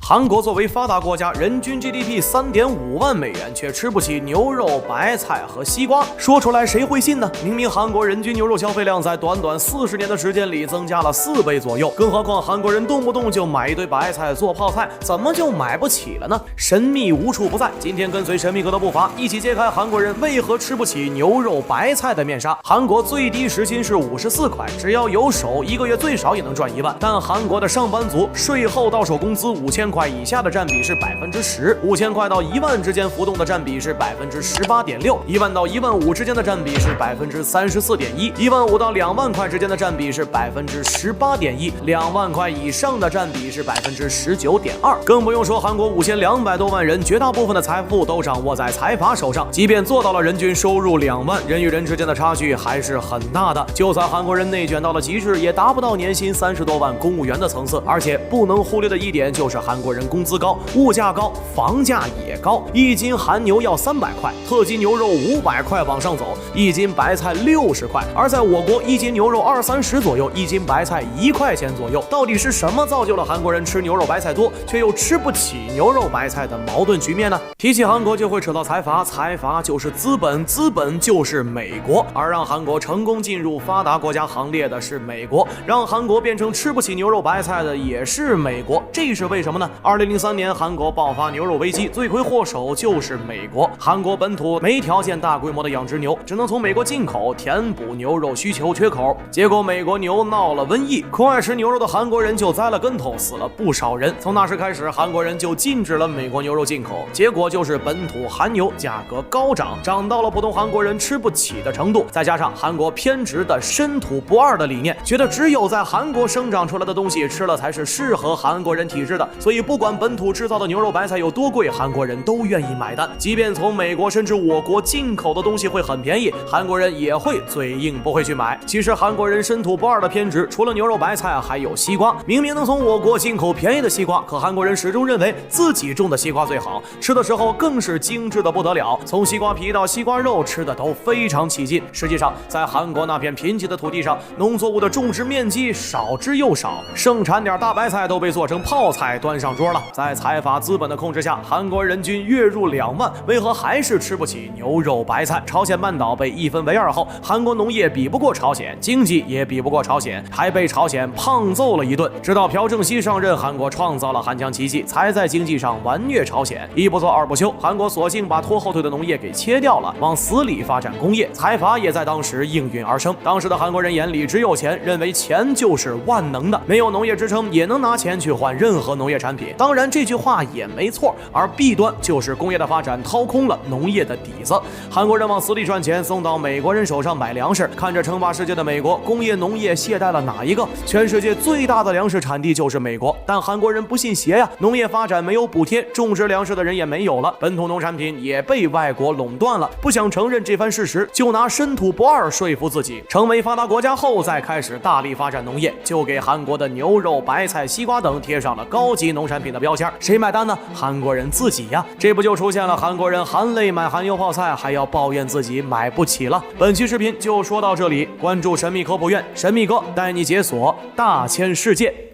韩国作为发达国家，人均 GDP 3.5万美元，却吃不起牛肉、白菜和西瓜，说出来谁会信呢？明明韩国人均牛肉消费量在短短40年的时间里增加了4倍左右，更何况韩国人动不动就买一堆白菜做泡菜，怎么就买不起了呢？神秘无处不在。今天跟随神秘哥的步伐，一起揭开韩国人为何吃不起牛肉、白菜的面纱。韩国最低时薪是54块，只要有手，一个月最少也能赚1万。但韩国的上班族税后到手工资5000块以下的占比是10%，5000块到1万之间浮动的占比是18.6%，1万到1万5之间的占比是34.1%，1万5到2万块之间的占比是18.1%，2万块以上的占比是19.2%。更不用说韩国5200多万人，绝大部分的财富都掌握在财阀手上。即便做到了人均收入2万，人与人之间的差距还是很大的。就算韩国人内卷到了极致，也达不到年薪30多万公务员的层次。而且不能忽略的一点就是韩国人工资高，物价高，房价也高。1斤韩牛要300块，特级牛肉500块往上走，1斤白菜60块。而在我国，1斤牛肉20-30左右，1斤白菜1块钱左右。到底是什么造就了韩国人吃牛肉白菜多，却又吃不起牛肉白菜的矛盾局面呢？提起韩国就会扯到财阀，财阀就是资本，资本就是美国。而让韩国成功进入发达国家行列的是美国，让韩国变成吃不起牛肉白菜的也是美国。这是为什么呢？2003年韩国爆发牛肉危机，罪魁祸首就是美国。韩国本土没条件大规模的养殖牛，只能从美国进口，填补牛肉需求缺口。结果美国牛闹了瘟疫，酷爱吃牛肉的韩国人就栽了跟头，死了不少人。从那时开始，韩国人就禁止了美国牛肉进口，结果就是本土韩牛价格高涨，涨到了普通韩国人吃不起的程度。再加上韩国偏执的身土不二的理念，觉得只有在韩国生长出来的东西吃了才是适合韩国人体质的，所以不管本土制造的牛肉白菜有多贵，韩国人都愿意买单。即便从美国甚至我国进口的东西会很便宜，韩国人也会嘴硬不会去买。其实韩国人身土不二的偏执，除了牛肉白菜还有西瓜。明明能从我国进口便宜的西瓜，可韩国人始终认为自己种的西瓜最好，吃的时候更是精致的不得了，从西瓜皮到西瓜肉吃的都非常起劲。实际上在韩国那片贫瘠的土地上，农作物的种植面积少之又少，盛产点大白菜都被做成泡菜端上桌了。在财阀资本的控制下，韩国人均月入2万，为何还是吃不起牛肉白菜？朝鲜半岛被一分为二后，韩国农业比不过朝鲜，经济也比不过朝鲜，还被朝鲜胖揍了一顿。直到朴正熙上任，韩国创造了韩强奇迹，才在经济上完虐朝鲜。一不做二不休，韩国索性把拖后腿的农业给切掉了，往死里发展工业。财阀也在当时应运而生。当时的韩国人眼里只有钱，认为钱就是万能的，没有农业支撑也能拿钱去换任何农业产品。当然这句话也没错，而弊端就是工业的发展掏空了农业的底子。韩国人往死里赚钱，送到美国人手上买粮食，看着称霸世界的美国，工业农业懈怠了哪一个？全世界最大的粮食产地就是美国，但韩国人不信邪呀，农业发展没有补贴，种植粮食的人也没有了，本土农产品也被外国垄断了。不想承认这番事实，就拿身土不二说服自己。成为发达国家后，再开始大力发展农业，就给韩国的牛肉、白菜、西瓜等贴上了高级农产品的标签。谁买单呢？韩国人自己呀。这不就出现了韩国人含泪买韩牛泡菜，还要抱怨自己买不起了。本期视频就说到这里，关注神秘科普院，神秘哥带你解锁大千世界。